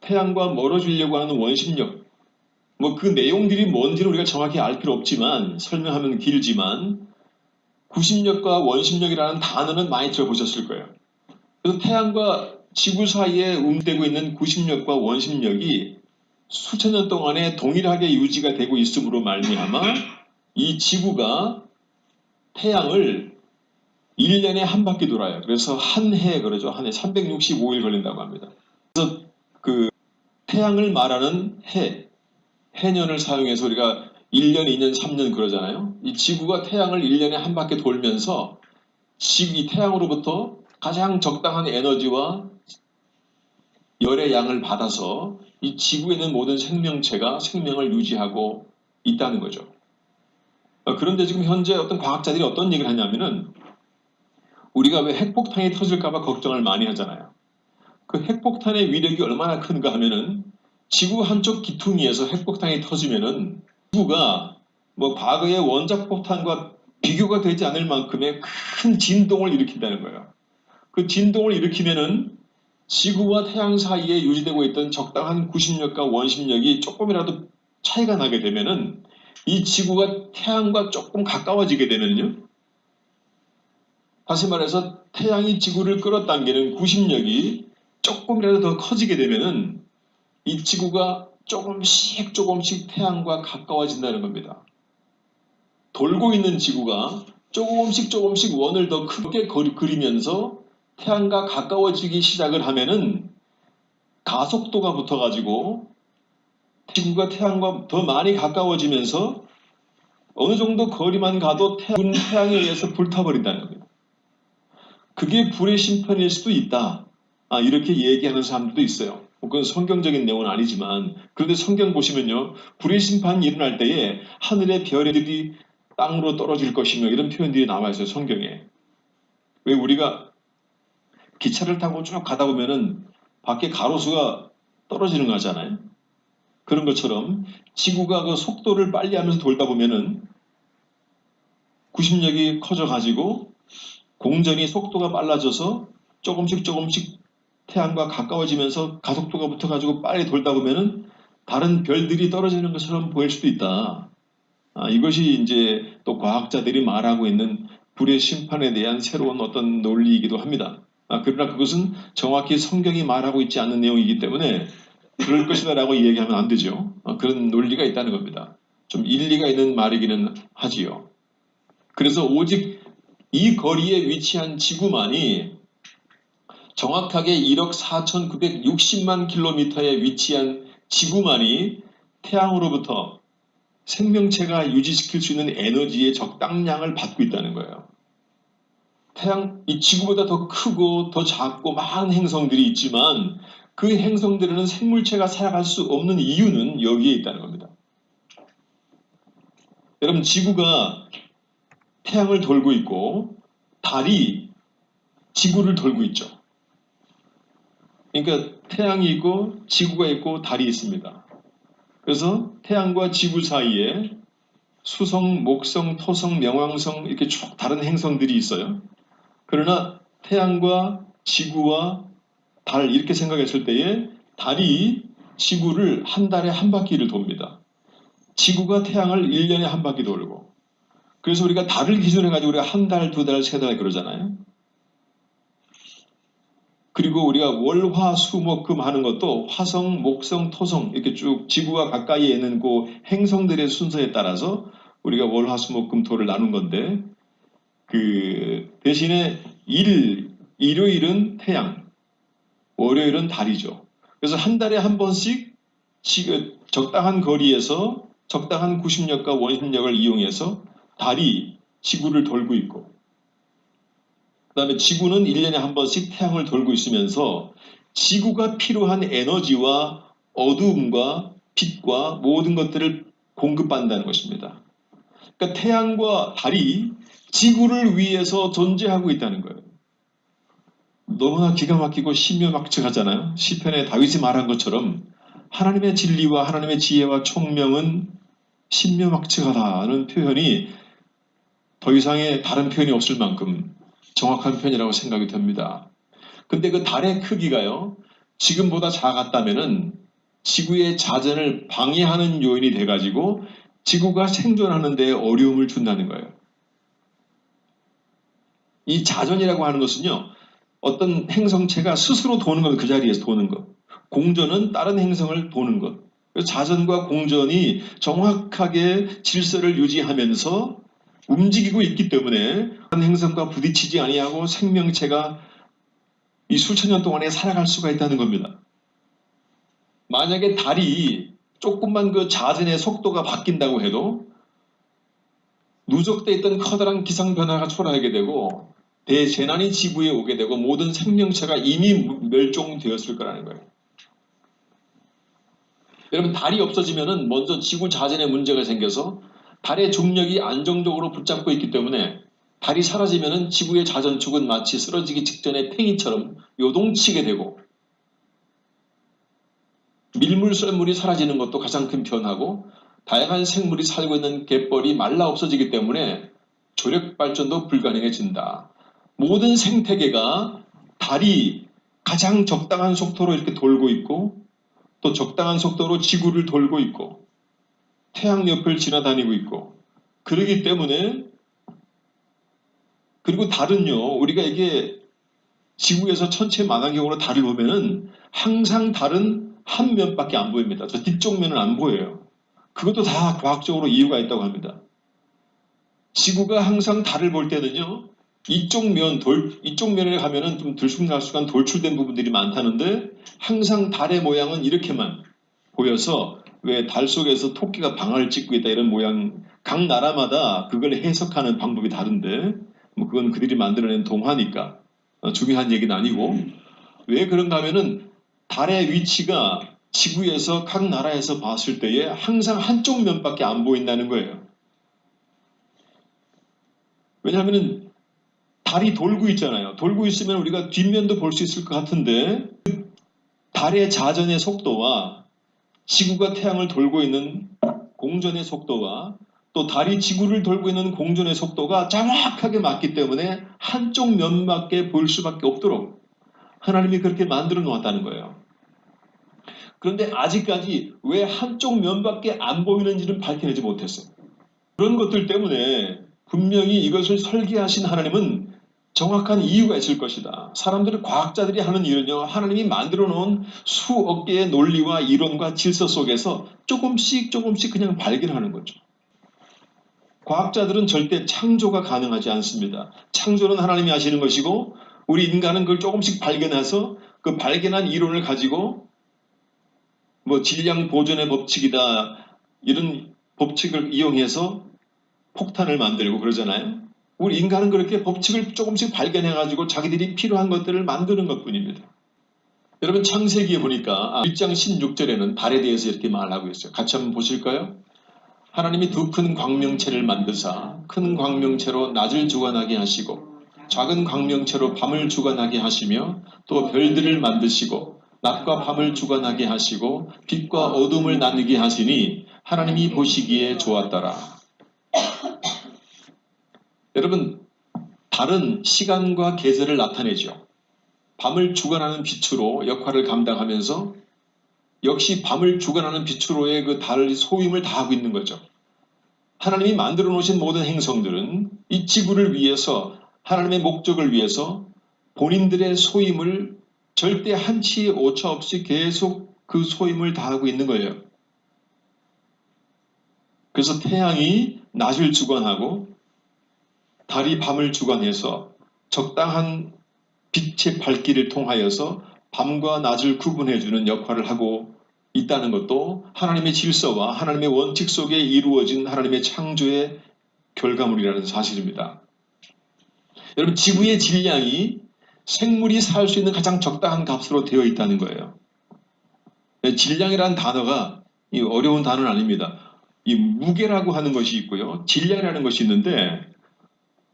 태양과 멀어지려고 하는 원심력, 뭐 그 내용들이 뭔지를 우리가 정확히 알 필요 없지만 설명하면 길지만 구심력과 원심력이라는 단어는 많이 들어보셨을 거예요. 그래서 태양과 지구 사이에 운되고 있는 구심력과 원심력이 수천 년 동안에 동일하게 유지가 되고 있음으로 말미암아 이 지구가 태양을 1년에 한 바퀴 돌아요. 그래서 한 해 그러죠. 한 해 365일 걸린다고 합니다. 그래서 그 태양을 말하는 해년을 사용해서 우리가 1년, 2년, 3년 그러잖아요. 이 지구가 태양을 1년에 한 바퀴 돌면서 이 태양으로부터 가장 적당한 에너지와 열의 양을 받아서 이 지구에 있는 모든 생명체가 생명을 유지하고 있다는 거죠. 그런데 지금 현재 어떤 과학자들이 어떤 얘기를 하냐면은 우리가 왜 핵폭탄이 터질까봐 걱정을 많이 하잖아요. 그 핵폭탄의 위력이 얼마나 큰가 하면은 지구 한쪽 기퉁이에서 핵폭탄이 터지면은 지구가 뭐 과거의 원자폭탄과 비교가 되지 않을 만큼의 큰 진동을 일으킨다는 거예요. 그 진동을 일으키면은 지구와 태양 사이에 유지되고 있던 적당한 구심력과 원심력이 조금이라도 차이가 나게 되면은 이 지구가 태양과 조금 가까워지게 되면요. 다시 말해서 태양이 지구를 끌어당기는 구심력이 조금이라도 더 커지게 되면은 이 지구가 조금씩 태양과 가까워진다는 겁니다. 돌고 있는 지구가 조금씩 원을 더 크게 그리면서 태양과 가까워지기 시작을 하면은 가속도가 붙어가지고 지구가 태양과 더 많이 가까워지면서 어느 정도 거리만 가도 태양에 의해서 불타버린다는 겁니다. 그게 불의 심판일 수도 있다. 이렇게 얘기하는 사람들도 있어요. 그건 성경적인 내용은 아니지만 그런데 성경 보시면요. 불의 심판이 일어날 때에 하늘의 별들이 땅으로 떨어질 것이며 이런 표현들이 나와 있어요. 성경에. 왜 우리가 기차를 타고 쭉 가다 보면은 밖에 가로수가 떨어지는 거잖아요. 그런 것처럼 지구가 그 속도를 빨리 하면서 돌다 보면은 구심력이 커져 가지고 공전이 속도가 빨라져서 조금씩 태양과 가까워지면서 가속도가 붙어가지고 빨리 돌다 보면은 다른 별들이 떨어지는 것처럼 보일 수도 있다. 이것이 이제 또 과학자들이 말하고 있는 불의 심판에 대한 새로운 어떤 논리이기도 합니다. 그러나 그것은 정확히 성경이 말하고 있지 않는 내용이기 때문에 그럴 것이다라고 얘기하면 안 되죠. 그런 논리가 있다는 겁니다. 좀 일리가 있는 말이기는 하지요. 그래서 오직 이 거리에 위치한 지구만이 정확하게 1억 4,960만 킬로미터에 위치한 지구만이 태양으로부터 생명체가 유지시킬 수 있는 에너지의 적당량을 받고 있다는 거예요. 이 지구보다 더 크고 더 작고 많은 행성들이 있지만 그 행성들에는 생물체가 살아갈 수 없는 이유는 여기에 있다는 겁니다. 여러분, 지구가 태양을 돌고 있고 달이 지구를 돌고 있죠. 그러니까 태양이 있고 지구가 있고 달이 있습니다. 그래서 태양과 지구 사이에 수성, 목성, 토성, 명왕성 이렇게 쭉 다른 행성들이 있어요. 그러나 태양과 지구와 달 이렇게 생각했을 때에 달이 지구를 한 달에 한 바퀴를 돕니다. 지구가 태양을 1년에 한 바퀴 돌고 그래서 우리가 달을 기준으로 해가지고 우리가 한 달, 두 달, 세 달 그러잖아요. 그리고 우리가 월, 화, 수, 목, 금 하는 것도 화성, 목성, 토성 이렇게 쭉 지구와 가까이에 있는 그 행성들의 순서에 따라서 우리가 월, 화, 수, 목, 금, 토를 나눈 건데 그 대신에 일요일은 태양, 월요일은 달이죠. 그래서 한 달에 한 번씩 적당한 거리에서 적당한 구심력과 원심력을 이용해서 달이 지구를 돌고 있고, 그 다음에 지구는 1년에 한 번씩 태양을 돌고 있으면서 지구가 필요한 에너지와 어두움과 빛과 모든 것들을 공급한다는 것입니다. 그러니까 태양과 달이 지구를 위해서 존재하고 있다는 거예요. 너무나 기가 막히고 신묘막측하잖아요. 시편에 다윗이 말한 것처럼 하나님의 진리와 하나님의 지혜와 총명은 신묘막측하다는 표현이 더 이상의 다른 표현이 없을 만큼 정확한 표현이라고 생각이 됩니다. 근데 그 달의 크기가요, 지금보다 작았다면은 지구의 자전을 방해하는 요인이 돼가지고 지구가 생존하는 데 어려움을 준다는 거예요. 이 자전이라고 하는 것은요, 어떤 행성체가 스스로 도는 건 그 자리에서 도는 것. 공전은 다른 행성을 도는 것. 자전과 공전이 정확하게 질서를 유지하면서 움직이고 있기 때문에 다른 행성과 부딪히지 아니하고 생명체가 이 수천 년 동안에 살아갈 수가 있다는 겁니다. 만약에 달이 조금만 그 자전의 속도가 바뀐다고 해도 누적되어 있던 커다란 기상 변화가 초래하게 되고 대재난이 지구에 오게 되고 모든 생명체가 이미 멸종되었을 거라는 거예요. 여러분, 달이 없어지면은 먼저 지구 자전에 문제가 생겨서 달의 중력이 안정적으로 붙잡고 있기 때문에 달이 사라지면은 지구의 자전축은 마치 쓰러지기 직전의 팽이처럼 요동치게 되고, 밀물 썰물이 사라지는 것도 가장 큰 변화고, 다양한 생물이 살고 있는 갯벌이 말라 없어지기 때문에 조력 발전도 불가능해진다. 모든 생태계가 달이 가장 적당한 속도로 이렇게 돌고 있고, 또 적당한 속도로 지구를 돌고 있고, 태양 옆을 지나다니고 있고, 그러기 때문에, 그리고 달은요, 우리가 이게 지구에서 천체 망원경으로 달을 보면은 항상 달은 한 면밖에 안 보입니다. 저 뒤쪽 면은 안 보여요. 그것도 다 과학적으로 이유가 있다고 합니다. 지구가 항상 달을 볼 때는요, 이쪽 면에 가면은 좀 들쑥날쑥한 돌출된 부분들이 많다는데, 항상 달의 모양은 이렇게만 보여서, 왜 달 속에서 토끼가 방아를 찍고 있다 이런 모양, 각 나라마다 그걸 해석하는 방법이 다른데, 뭐 그건 그들이 만들어낸 동화니까 중요한 얘기는 아니고, 왜 그런가 하면은 달의 위치가 지구에서 각 나라에서 봤을 때에 항상 한쪽 면밖에 안 보인다는 거예요. 왜냐하면은 달이 돌고 있잖아요. 돌고 있으면 우리가 뒷면도 볼 수 있을 것 같은데, 달의 자전의 속도와 지구가 태양을 돌고 있는 공전의 속도와 또 달이 지구를 돌고 있는 공전의 속도가 정확하게 맞기 때문에 한쪽 면밖에 볼 수밖에 없도록 하나님이 그렇게 만들어 놓았다는 거예요. 그런데 아직까지 왜 한쪽 면밖에 안 보이는지는 밝혀내지 못했어요. 그런 것들 때문에 분명히 이것을 설계하신 하나님은 정확한 이유가 있을 것이다. 사람들은, 과학자들이 하는 일은요, 하나님이 만들어 놓은 수억 개의 논리와 이론과 질서 속에서 조금씩 그냥 발견하는 거죠. 과학자들은 절대 창조가 가능하지 않습니다. 창조는 하나님이 하시는 것이고, 우리 인간은 그걸 조금씩 발견해서 그 발견한 이론을 가지고 뭐 질량 보존의 법칙이다 이런 법칙을 이용해서 폭탄을 만들고 그러잖아요. 우리 인간은 그렇게 법칙을 조금씩 발견해가지고 자기들이 필요한 것들을 만드는 것뿐입니다. 여러분, 창세기에 보니까 1장 16절에는 달에 대해서 이렇게 말하고 있어요. 같이 한번 보실까요? 하나님이 두 큰 광명체를 만드사 큰 광명체로 낮을 주관하게 하시고 작은 광명체로 밤을 주관하게 하시며 또 별들을 만드시고 낮과 밤을 주관하게 하시고 빛과 어둠을 나누게 하시니 하나님이 보시기에 좋았더라. 여러분, 달은 시간과 계절을 나타내죠. 밤을 주관하는 빛으로 역할을 감당하면서 역시 밤을 주관하는 빛으로의 그 달의 소임을 다하고 있는 거죠. 하나님이 만들어 놓으신 모든 행성들은 이 지구를 위해서, 하나님의 목적을 위해서 본인들의 소임을 절대 한치의 오차 없이 계속 그 소임을 다하고 있는 거예요. 그래서 태양이 낮을 주관하고 달이 밤을 주관해서 적당한 빛의 밝기를 통하여서 밤과 낮을 구분해주는 역할을 하고 있다는 것도 하나님의 질서와 하나님의 원칙 속에 이루어진 하나님의 창조의 결과물이라는 사실입니다. 여러분, 지구의 질량이 생물이 살 수 있는 가장 적당한 값으로 되어 있다는 거예요. 질량이라는 단어가 어려운 단어는 아닙니다. 이 무게라고 하는 것이 있고요. 질량이라는 것이 있는데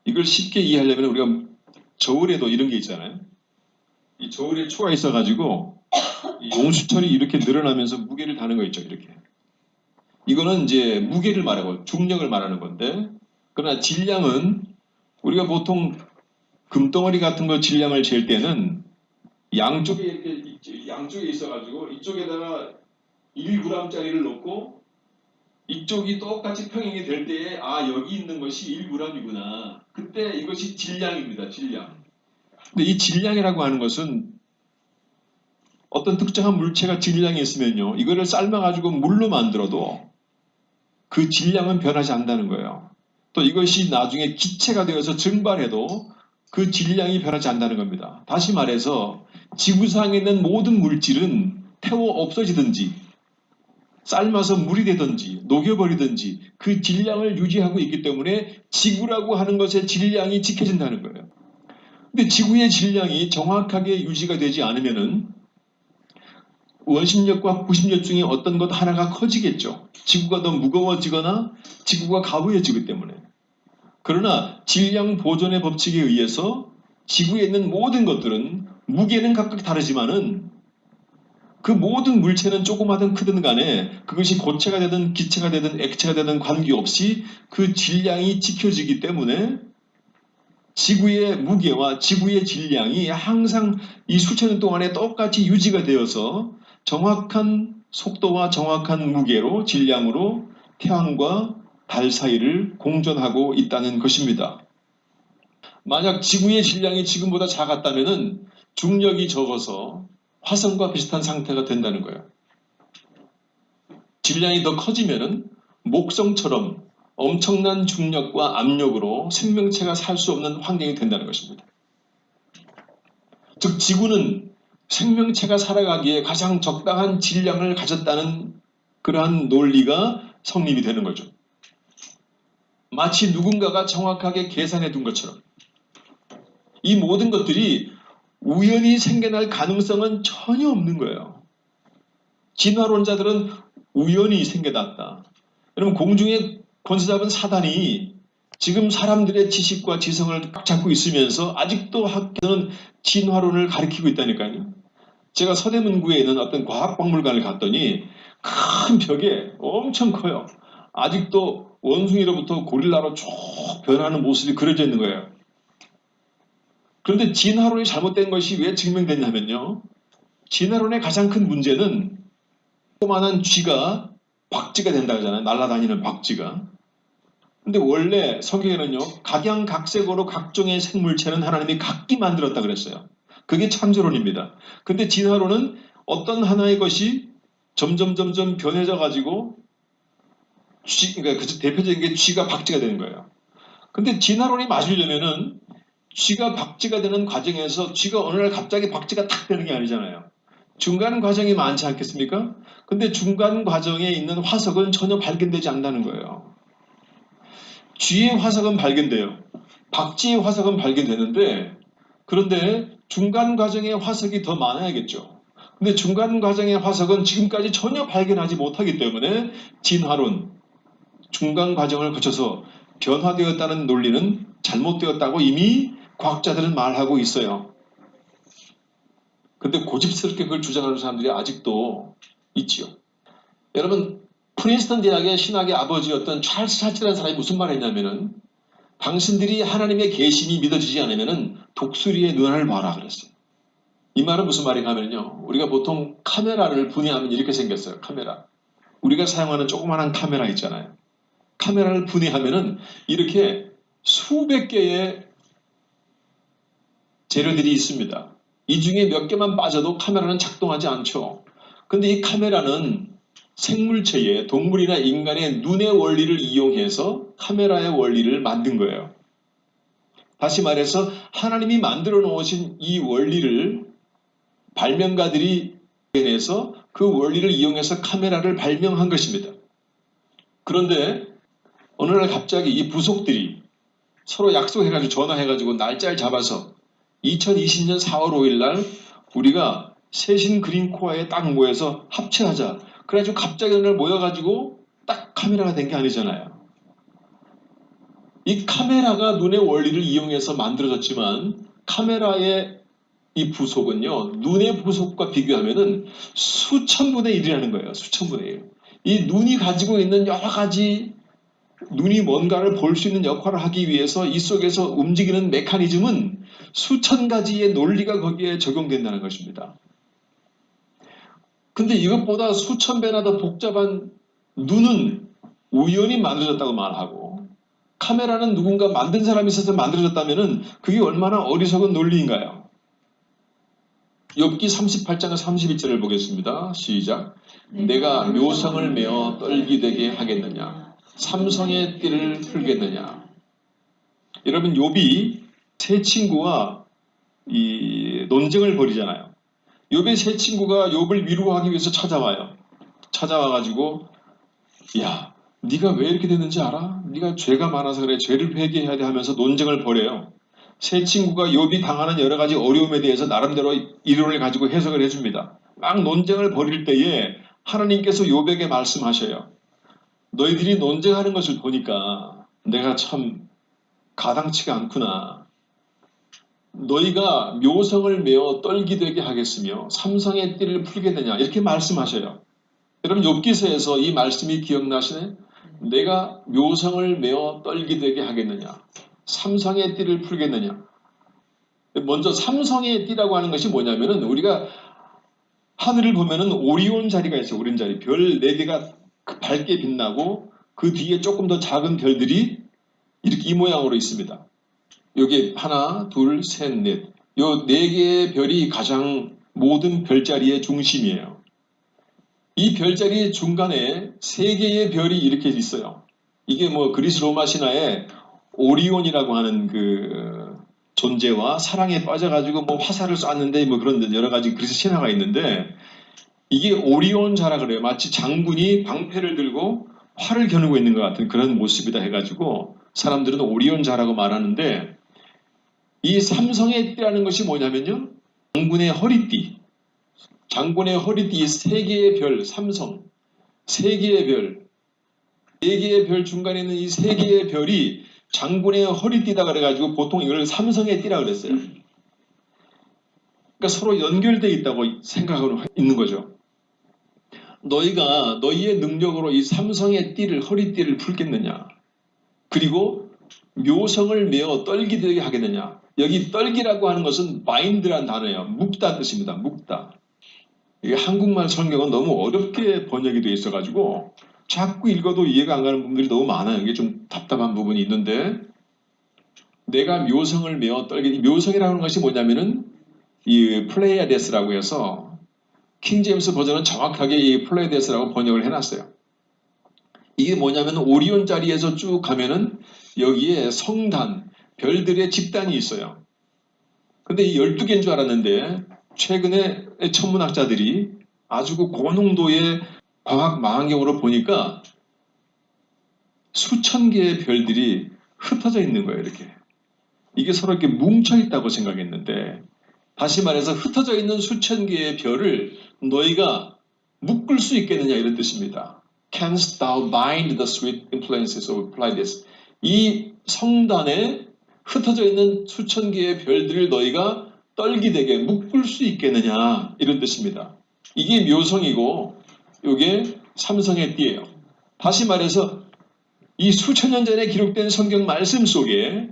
이걸 쉽게 이해하려면 우리가 저울에도 이런 게 있잖아요. 이 저울에 초가 있어가지고 이 용수철이 이렇게 늘어나면서 무게를 다는 거 있죠. 이렇게. 이거는 이제 무게를 말하고 중력을 말하는 건데, 그러나 질량은 우리가 보통 금덩어리 같은 거 질량을 잴 때는 양쪽에 이렇게 양쪽에 있어가지고 이쪽에다가 1g짜리를 놓고 이쪽이 똑같이 평행이 될 때에 여기 있는 것이 1g이구나. 그때 이것이 질량입니다. 질량. 근데 이 질량이라고 하는 것은 어떤 특정한 물체가 질량이 있으면요. 이거를 삶아가지고 물로 만들어도 그 질량은 변하지 않는다는 거예요. 또 이것이 나중에 기체가 되어서 증발해도 그 질량이 변하지 않는다는 겁니다. 다시 말해서 지구상에 있는 모든 물질은 태워 없어지든지 삶아서 물이 되든지 녹여버리든지 그 질량을 유지하고 있기 때문에 지구라고 하는 것의 질량이 지켜진다는 거예요. 근데 지구의 질량이 정확하게 유지가 되지 않으면은 원심력과 부심력 중에 어떤 것 하나가 커지겠죠. 지구가 더 무거워지거나 지구가 가부해지기 때문에. 그러나 질량 보존의 법칙에 의해서 지구에 있는 모든 것들은 무게는 각각 다르지만은 그 모든 물체는 조그마든 크든 간에 그것이 고체가 되든 기체가 되든 액체가 되든 관계없이 그 질량이 지켜지기 때문에 지구의 무게와 지구의 질량이 항상 이 수천 년 동안에 똑같이 유지가 되어서 정확한 속도와 정확한 무게로 질량으로 태양과 달 사이를 공존하고 있다는 것입니다. 만약 지구의 질량이 지금보다 작았다면 중력이 적어서 화성과 비슷한 상태가 된다는 거예요. 질량이 더 커지면 목성처럼 엄청난 중력과 압력으로 생명체가 살 수 없는 환경이 된다는 것입니다. 즉 지구는 생명체가 살아가기에 가장 적당한 질량을 가졌다는 그러한 논리가 성립이 되는 거죠. 마치 누군가가 정확하게 계산해 둔 것처럼 이 모든 것들이 우연히 생겨날 가능성은 전혀 없는 거예요. 진화론자들은 우연히 생겨났다. 여러분, 공중에 권세 잡은 사단이 지금 사람들의 지식과 지성을 꽉 잡고 있으면서 아직도 학교는 진화론을 가리키고 있다니까요. 제가 서대문구에 있는 어떤 과학박물관을 갔더니 큰 벽에 엄청 커요. 아직도 원숭이로부터 고릴라로 쭉 변하는 모습이 그려져 있는 거예요. 그런데 진화론이 잘못된 것이 왜 증명됐냐면요. 진화론의 가장 큰 문제는 조그마한 쥐가 박쥐가 된다 그러잖아요. 날아다니는 박쥐가. 근데 원래 성경에는요. 각양각색으로 각종의 생물체는 하나님이 각기 만들었다 그랬어요. 그게 창조론입니다. 근데 진화론은 어떤 하나의 것이 점점 변해져 가지고 그러니까 그 대표적인 게 쥐가 박쥐가 되는 거예요. 근데 진화론이 맞으려면은 쥐가 박쥐가 되는 과정에서 쥐가 어느 날 갑자기 박쥐가 탁 되는 게 아니잖아요. 중간 과정이 많지 않겠습니까? 근데 중간 과정에 있는 화석은 전혀 발견되지 않는다는 거예요. 쥐의 화석은 발견돼요. 박쥐의 화석은 발견되는데 그런데 중간 과정의 화석이 더 많아야겠죠. 근데 중간 과정의 화석은 지금까지 전혀 발견하지 못하기 때문에 진화론, 중간 과정을 거쳐서 변화되었다는 논리는 잘못되었다고 이미 과학자들은 말하고 있어요. 근데 고집스럽게 그걸 주장하는 사람들이 아직도 있지요. 여러분, 프린스턴 대학의 신학의 아버지였던 찰스 차치라는 사람이 무슨 말을 했냐면은 당신들이 하나님의 계심이 믿어지지 않으면은 독수리의 눈을 봐라 그랬어요. 이 말은 무슨 말인가 하면요. 우리가 보통 카메라를 분해하면 이렇게 생겼어요. 카메라. 우리가 사용하는 조그마한 카메라 있잖아요. 카메라를 분해하면은 이렇게 수백 개의 재료들이 있습니다. 이 중에 몇 개만 빠져도 카메라는 작동하지 않죠. 근데 이 카메라는 생물체의 동물이나 인간의 눈의 원리를 이용해서 카메라의 원리를 만든 거예요. 다시 말해서 하나님이 만들어 놓으신 이 원리를 발명가들이 해내서 그 원리를 이용해서 카메라를 발명한 것입니다. 그런데 어느 날 갑자기 이 부속들이 서로 약속해가지고 전화해가지고 날짜를 잡아서 2020년 4월 5일 날 우리가 세신 그린코어에 딱 모여서 합체하자. 그래가지고 갑자기 어느 날 모여가지고 딱 카메라가 된 게 아니잖아요. 이 카메라가 눈의 원리를 이용해서 만들어졌지만 카메라의 이 부속은요, 눈의 부속과 비교하면은 수천분의 1이라는 거예요. 수천분의 1. 이 눈이 가지고 있는 여러 가지 눈이 뭔가를 볼 수 있는 역할을 하기 위해서 이 속에서 움직이는 메커니즘은 수천 가지의 논리가 거기에 적용된다는 것입니다. 근데 이것보다 수천 배나 더 복잡한 눈은 우연히 만들어졌다고 말하고 카메라는 누군가 만든 사람이 있어서 만들어졌다면 그게 얼마나 어리석은 논리인가요? 욥기 38장 32절을 보겠습니다. 시작. 내가 묘성을 메어 떨기되게 하겠느냐? 삼성의 띠를 풀겠느냐? 여러분 욥이 세 친구와 이 논쟁을 벌이잖아요. 욥의 세 친구가 욥을 위로하기 위해서 찾아와요. 찾아와가지고 야, 네가 왜 이렇게 됐는지 알아? 네가 죄가 많아서 그래. 죄를 회개해야 돼 하면서 논쟁을 벌여요. 세 친구가 욥이 당하는 여러 가지 어려움에 대해서 나름대로 이론을 가지고 해석을 해줍니다. 막 논쟁을 벌일 때에 하나님께서 욥에게 말씀하셔요. 너희들이 논쟁하는 것을 보니까 내가 참 가당치가 않구나. 너희가 묘성을 메어 떨기되게 하겠으며 삼성의 띠를 풀게 되냐 이렇게 말씀하셔요. 여러분 욥기서에서 이 말씀이 기억나시네? 내가 묘성을 메어 떨기되게 하겠느냐? 삼성의 띠를 풀겠느냐? 먼저 삼성의 띠라고 하는 것이 뭐냐면은 우리가 하늘을 보면은 오리온 자리가 있어요. 오리온 자리. 별 4개가 밝게 빛나고 그 뒤에 조금 더 작은 별들이 이렇게 이 모양으로 있습니다. 여기 하나, 둘, 셋, 넷. 요 4개의 별이 가장 모든 별자리의 중심이에요. 이 별자리 중간에 3개의 별이 이렇게 있어요. 이게 뭐 그리스 로마 신화에 오리온이라고 하는 그 존재와 사랑에 빠져가지고 뭐 화살을 쐈는데 뭐 그런 여러 가지 그리스 신화가 있는데 이게 오리온 자라 그래요. 마치 장군이 방패를 들고 활을 겨누고 있는 것 같은 그런 모습이다 해가지고 사람들은 오리온 자라고 말하는데 이 삼성의 띠라는 것이 뭐냐면요. 장군의 허리띠. 장군의 허리띠 3개의 별, 삼성. 3개의 별. 4개의 별 중간에 있는 이 3개의 별이 장군의 허리띠다 그래가지고 보통 이걸 삼성의 띠라 그랬어요. 그러니까 서로 연결되어 있다고 생각하고 있는 거죠. 너희가 너희의 능력으로 이 삼성의 띠를 허리띠를 풀겠느냐? 그리고 묘성을 메어 떨기되게 하겠느냐? 여기 떨기라고 하는 것은 마인드란 단어예요. 묵다 뜻입니다. 묵다. 이게 한국말 성경은 너무 어렵게 번역이 되어 있어가지고 자꾸 읽어도 이해가 안 가는 부분들이 너무 많아요. 이게 좀 답답한 부분이 있는데 내가 묘성을 메어 떨기 묘성이라고 하는 것이 뭐냐면은 이 플레이아데스라고 해서 킹제임스 버전은 정확하게 이 플레이아데스라고 번역을 해놨어요. 이게 뭐냐면 오리온 자리에서 쭉 가면은 여기에 성단, 별들의 집단이 있어요. 근데 이 12개인 줄 알았는데 최근에 천문학자들이 아주 그 고농도의 광학 망원경으로 보니까 수천 개의 별들이 흩어져 있는 거예요. 이렇게. 이게 서로 이렇게 뭉쳐 있다고 생각했는데 다시 말해서 흩어져 있는 수천 개의 별을 너희가 묶을 수 있겠느냐 이런 뜻입니다. Canst thou bind the sweet influences of Pleiades? 이 성단에 흩어져 있는 수천 개의 별들을 너희가 떨기되게 묶을 수 있겠느냐 이런 뜻입니다. 이게 묘성이고 이게 삼성의 띠예요. 다시 말해서 이 수천 년 전에 기록된 성경 말씀 속에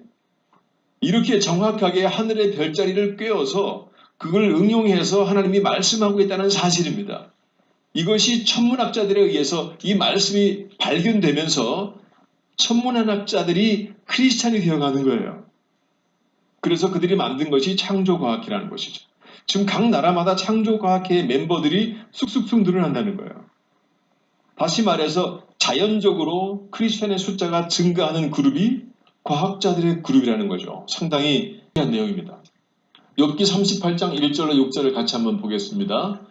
이렇게 정확하게 하늘의 별자리를 꿰어서 그걸 응용해서 하나님이 말씀하고 있다는 사실입니다. 이것이 천문학자들에 의해서 이 말씀이 발견되면서 천문학자들이 크리스찬이 되어가는 거예요. 그래서 그들이 만든 것이 창조과학회라는 것이죠. 지금 각 나라마다 창조과학회 멤버들이 쑥쑥쑥 늘어난다는 거예요. 다시 말해서 자연적으로 크리스찬의 숫자가 증가하는 그룹이 과학자들의 그룹이라는 거죠. 상당히 중요한 내용입니다. 욥기 38장 1절로 6절을 같이 한번 보겠습니다.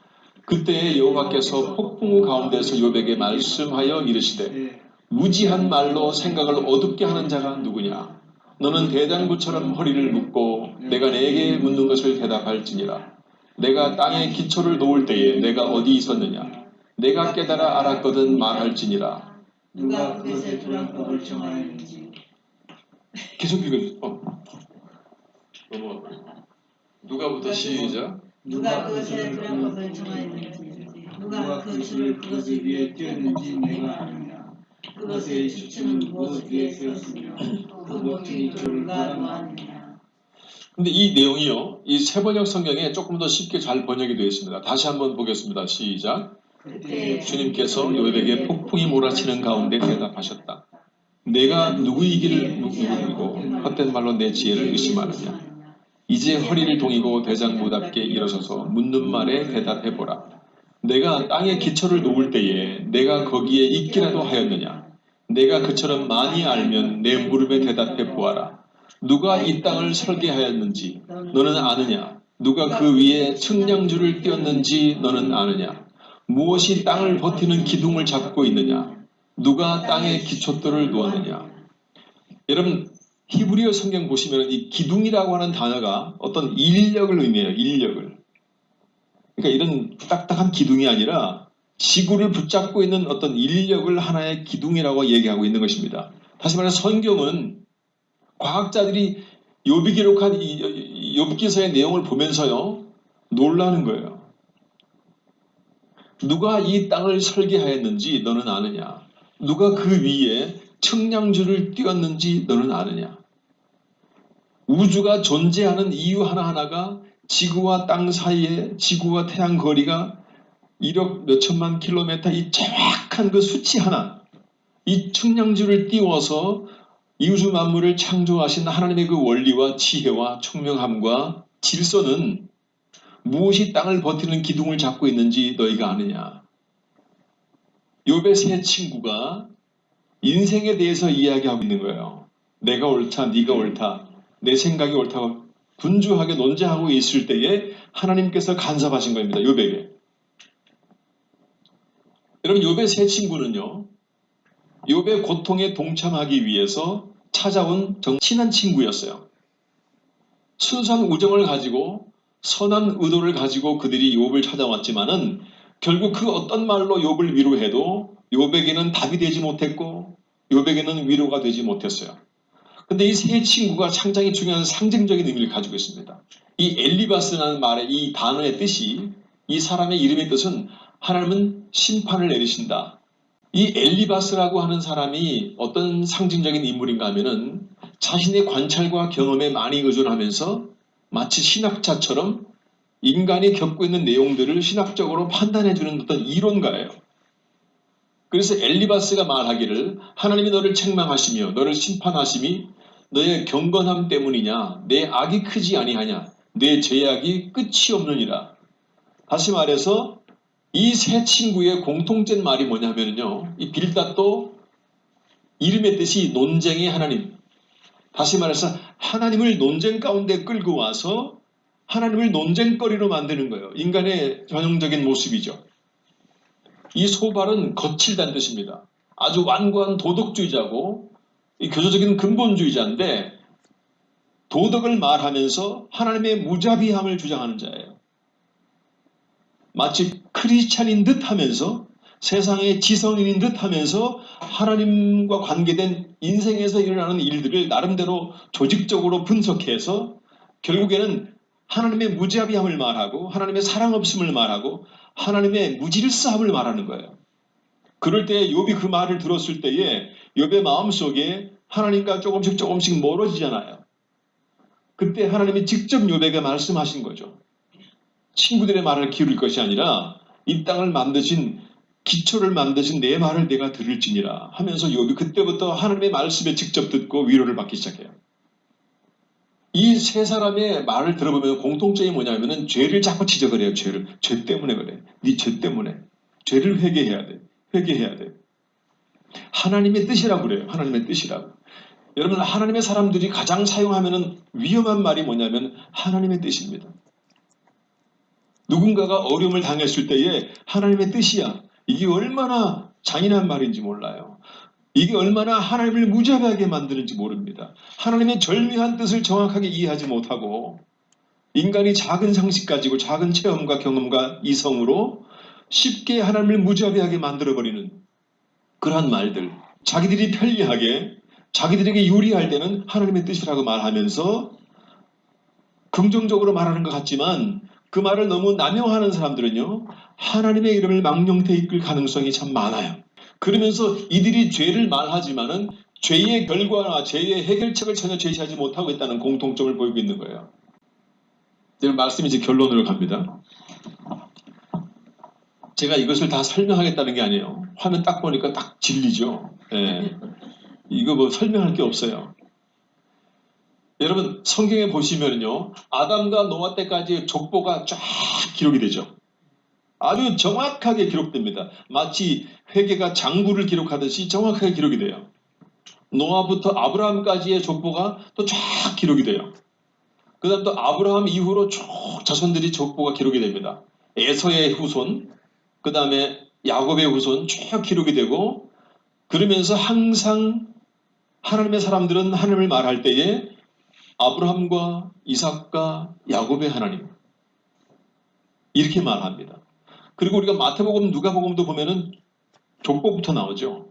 그때 여호와께서 폭풍우 가운데서 욥에게 말씀하여 이르시되 무지한 말로 생각을 어둡게 하는 자가 누구냐? 너는 대장부처럼 허리를 묶고 내가 내게 묻는 것을 대답할지니라. 내가 땅에 기초를 놓을 때에 내가 어디 있었느냐? 내가 깨달아 알았거든 말할지니라. 누가 그것에 도량법을 정하였는지. 계속 읽어. 누가부터 시작. 누가 그것에 도량법을 정하였는지. 누가 그 줄을 그것을 위에 띄었는지 내가 아느냐. 그것의 주체는 무엇을 위해 세웠으며 그 모퉁이 돌을 누가 놓았느냐. 근데 이 내용이요, 이 세번역 성경에 조금 더 쉽게 잘 번역이 되어 있습니다. 다시 한번 보겠습니다. 시작. 그때 주님께서 요셉에게 폭풍이 몰아치는 가운데 대답하셨다. 내가 누구이기를 묻고 헛된 말로 내 지혜를 의심하느냐. 이제 허리를 동이고 대장부답게 일어서서 묻는 말에 대답해보라. 내가 땅에 기초를 놓을 때에 내가 거기에 있기라도 하였느냐. 내가 그처럼 많이 알면 내 물음에 대답해 보아라. 누가 이 땅을 설계하였는지 너는 아느냐. 누가 그 위에 측량줄을 띄었는지 너는 아느냐. 무엇이 땅을 버티는 기둥을 잡고 있느냐. 누가 땅에 기초돌을 놓았느냐. 여러분, 히브리어 성경 보시면 이 기둥이라고 하는 단어가 어떤 인력을 의미해요. 인력을. 그러니까 이런 딱딱한 기둥이 아니라 지구를 붙잡고 있는 어떤 인력을 하나의 기둥이라고 얘기하고 있는 것입니다. 다시 말해 성경은 과학자들이 욥이 기록한 이 욥기서의 내용을 보면서요, 놀라는 거예요. 누가 이 땅을 설계하였는지 너는 아느냐. 누가 그 위에 측량줄을 띄었는지 너는 아느냐. 우주가 존재하는 이유 하나하나가 지구와 땅 사이에 지구와 태양 거리가 1억 몇천만 킬로미터 이 정확한 그 수치 하나, 이 측량줄을 띄워서 이 우주 만물을 창조하신 하나님의 그 원리와 지혜와 총명함과 질서는 무엇이 땅을 버티는 기둥을 잡고 있는지 너희가 아느냐. 욥의 세 친구가 인생에 대해서 이야기하고 있는 거예요. 내가 옳다, 네가 옳다, 내 생각이 옳다고 분주하게 논쟁하고 있을 때에 하나님께서 간섭하신 겁니다. 욥에게. 여러분, 욥의 세 친구는요, 욥의 고통에 동참하기 위해서 찾아온 친한 친구였어요. 순수한 우정을 가지고 선한 의도를 가지고 그들이 욥을 찾아왔지만은 결국 그 어떤 말로 욥을 위로해도 욥에게는 답이 되지 못했고 욥에게는 위로가 되지 못했어요. 근데 이 세 친구가 상당히 중요한 상징적인 의미를 가지고 있습니다. 이 엘리바스라는 말의 이 단어의 뜻이, 이 사람의 이름의 뜻은 하나님은 심판을 내리신다. 이 엘리바스라고 하는 사람이 어떤 상징적인 인물인가 하면은 자신의 관찰과 경험에 많이 의존하면서 마치 신학자처럼 인간이 겪고 있는 내용들을 신학적으로 판단해주는 어떤 이론가예요. 그래서 엘리바스가 말하기를 하나님이 너를 책망하시며 너를 심판하심이 너의 경건함 때문이냐, 내 악이 크지 아니하냐, 내 죄악이 끝이 없느니라. 다시 말해서 이 세 친구의 공통된 말이 뭐냐면요, 이 빌닷도 이름의 뜻이 논쟁의 하나님. 다시 말해서 하나님을 논쟁 가운데 끌고 와서 하나님을 논쟁거리로 만드는 거예요. 인간의 전형적인 모습이죠. 이 소발은 거칠다는 뜻입니다. 아주 완고한 도덕주의자고 이 교조적인 근본주의자인데 도덕을 말하면서 하나님의 무자비함을 주장하는 자예요. 마치 크리스찬인 듯 하면서 세상의 지성인인 듯 하면서 하나님과 관계된 인생에서 일어나는 일들을 나름대로 조직적으로 분석해서 결국에는 하나님의 무자비함을 말하고 하나님의 사랑 없음을 말하고 하나님의 무질서함을 말하는 거예요. 그럴 때 욥이 그 말을 들었을 때에 욥의 마음속에 하나님과 조금씩 멀어지잖아요. 그때 하나님이 직접 욥에게 말씀하신 거죠. 친구들의 말을 기울일 것이 아니라 이 땅을 만드신, 기초를 만드신 내 말을 내가 들을지니라 하면서 욥이 그때부터 하나님의 말씀에 직접 듣고 위로를 받기 시작해요. 이 세 사람의 말을 들어보면 공통점이 뭐냐면은 죄를 자꾸 지적을 해요. 죄 때문에 그래. 네 죄 때문에. 죄를 회개해야 돼. 회개해야 돼. 하나님의 뜻이라고 그래요. 하나님의 뜻이라고. 여러분, 하나님의 사람들이 가장 사용하면은 위험한 말이 뭐냐면 하나님의 뜻입니다. 누군가가 어려움을 당했을 때에 하나님의 뜻이야. 이게 얼마나 잔인한 말인지 몰라요. 이게 얼마나 하나님을 무자비하게 만드는지 모릅니다. 하나님의 절묘한 뜻을 정확하게 이해하지 못하고 인간이 작은 상식 가지고 작은 체험과 경험과 이성으로 쉽게 하나님을 무자비하게 만들어버리는 그러한 말들, 자기들이 편리하게 자기들에게 유리할 때는 하나님의 뜻이라고 말하면서 긍정적으로 말하는 것 같지만 그 말을 너무 남용하는 사람들은요, 하나님의 이름을 망령되이 이끌 가능성이 참 많아요. 그러면서 이들이 죄를 말하지만은 죄의 결과나 죄의 해결책을 전혀 제시하지 못하고 있다는 공통점을 보이고 있는 거예요. 이런 말씀이 이제 결론으로 갑니다. 제가 이것을 다 설명하겠다는 게 아니에요. 화면 딱 보니까 딱 진리죠. 예. 이거 뭐 설명할 게 없어요. 여러분 성경에 보시면요, 아담과 노아 때까지 족보가 쫙 기록이 되죠. 아주 정확하게 기록됩니다. 마치 회계가 장부를 기록하듯이 정확하게 기록이 돼요. 노아부터 아브라함까지의 족보가 또 쫙 기록이 돼요. 그 다음 또 아브라함 이후로 쭉 자손들이 족보가 기록이 됩니다. 에서의 후손, 그 다음에 야곱의 후손 쭉 기록이 되고, 그러면서 항상 하나님의 사람들은 하나님을 말할 때에 아브라함과 이삭과 야곱의 하나님 이렇게 말합니다. 그리고 우리가 마태복음, 누가복음도 보면은 족보부터 나오죠.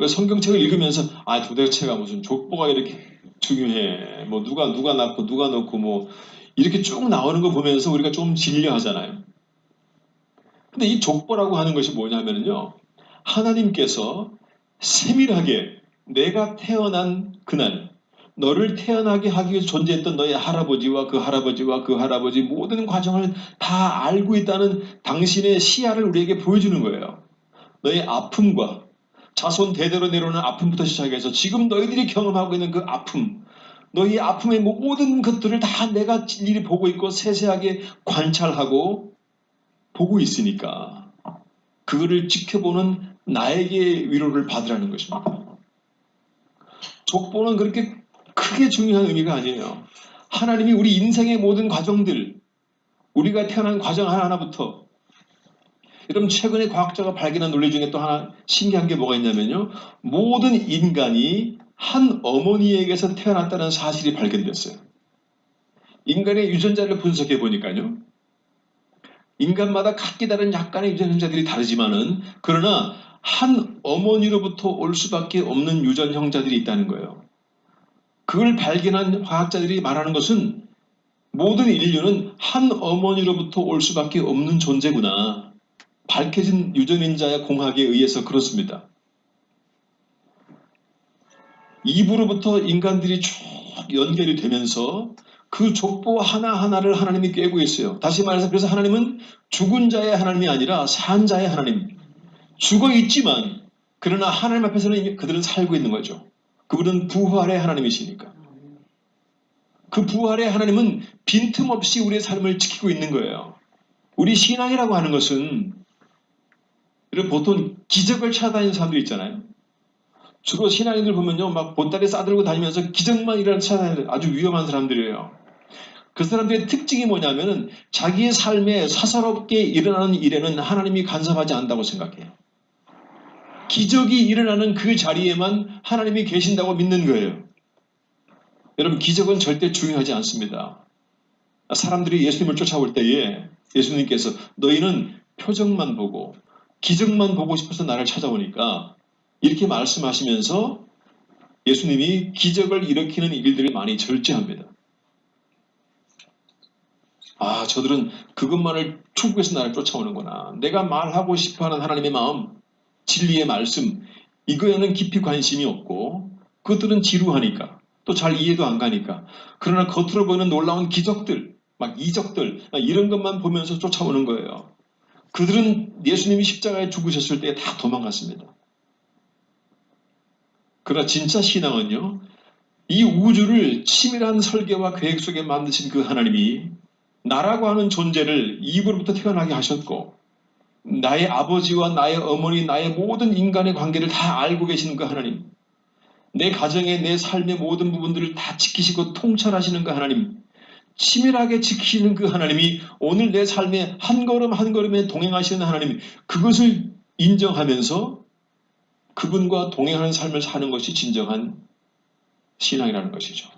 성경책을 읽으면서 도대체가 무슨 족보가 이렇게 중요해. 뭐 누가 낳고 누가 넣고 뭐 이렇게 쭉 나오는 거 보면서 우리가 좀 질려하잖아요. 근데 이 족보라고 하는 것이 뭐냐면요, 하나님께서 세밀하게 내가 태어난 그날, 너를 태어나게 하기 위해서 존재했던 너의 할아버지와 그 할아버지와 그 할아버지 모든 과정을 다 알고 있다는 당신의 시야를 우리에게 보여주는 거예요. 너의 아픔과 자손 대대로 내려오는 아픔부터 시작해서 지금 너희들이 경험하고 있는 그 아픔, 너희 아픔의 모든 것들을 다 내가 일일이 보고 있고 세세하게 관찰하고 보고 있으니까 그거를 지켜보는 나에게 위로를 받으라는 것입니다. 족보는 그렇게 크게 중요한 의미가 아니에요. 하나님이 우리 인생의 모든 과정들, 우리가 태어난 과정 하나하나부터, 여러분 최근에 과학자가 발견한 논리 중에 또 하나 신기한 게 뭐가 있냐면요, 모든 인간이 한 어머니에게서 태어났다는 사실이 발견됐어요. 인간의 유전자를 분석해 보니까요, 인간마다 각기 다른 약간의 유전자들이 다르지만은 그러나 한 어머니로부터 올 수밖에 없는 유전 형자들이 있다는 거예요. 그걸 발견한 과학자들이 말하는 것은 모든 인류는 한 어머니로부터 올 수밖에 없는 존재구나. 밝혀진 유전인자의 공학에 의해서 그렇습니다. 이부로부터 인간들이 쭉 연결이 되면서 그 족보 하나하나를 하나님이 꿰고 있어요. 다시 말해서 그래서 하나님은 죽은 자의 하나님이 아니라 산 자의 하나님. 죽어 있지만 그러나 하나님 앞에서는 그들은 살고 있는 거죠. 그분은 부활의 하나님이시니까. 그 부활의 하나님은 빈틈없이 우리의 삶을 지키고 있는 거예요. 우리 신앙이라고 하는 것은 보통 기적을 찾아다니는 사람들 있잖아요. 주로 신앙인들 보면요, 막 보따리 싸들고 다니면서 기적만 일하는 찾아다니는 아주 위험한 사람들이에요. 그 사람들의 특징이 뭐냐면은 자기의 삶에 사사롭게 일어나는 일에는 하나님이 간섭하지 않는다고 생각해요. 기적이 일어나는 그 자리에만 하나님이 계신다고 믿는 거예요. 여러분, 기적은 절대 중요하지 않습니다. 사람들이 예수님을 쫓아올 때에 예수님께서 너희는 표정만 보고 기적만 보고 싶어서 나를 찾아오니까 이렇게 말씀하시면서 예수님이 기적을 일으키는 일들을 많이 절제합니다. 저들은 그것만을 추구해서 나를 쫓아오는구나. 내가 말하고 싶어하는 하나님의 마음, 진리의 말씀, 이거에는 깊이 관심이 없고 그것들은 지루하니까 또 잘 이해도 안 가니까, 그러나 겉으로 보이는 놀라운 기적들, 막 이적들, 이런 것만 보면서 쫓아오는 거예요. 그들은 예수님이 십자가에 죽으셨을 때 다 도망갔습니다. 그러나 진짜 신앙은요, 이 우주를 치밀한 설계와 계획 속에 만드신 그 하나님이 나라고 하는 존재를 이브로부터 태어나게 하셨고 나의 아버지와 나의 어머니, 나의 모든 인간의 관계를 다 알고 계시는 그 하나님, 내 가정의 내 삶의 모든 부분들을 다 지키시고 통찰하시는 그 하나님, 치밀하게 지키는 그 하나님이 오늘 내 삶의 한 걸음 한 걸음에 동행하시는 하나님, 그것을 인정하면서 그분과 동행하는 삶을 사는 것이 진정한 신앙이라는 것이죠.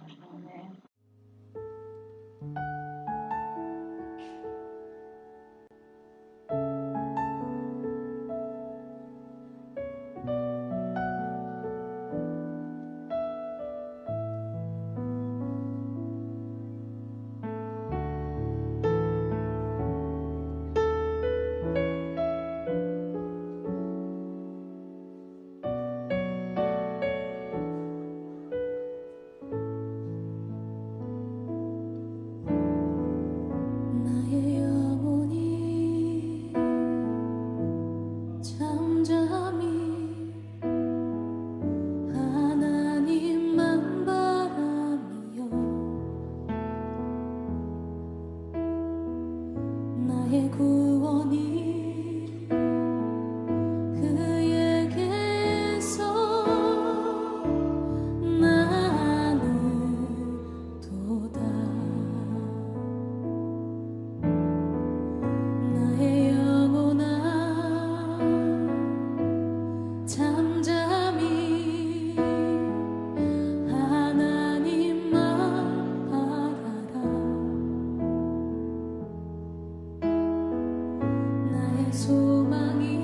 나의 영혼이 잠잠히 하나님만 바라며 나의 구원이 그에게서 나누도다. 나의 영혼아 잠잠히 하나님만 바라라. 나의 소망이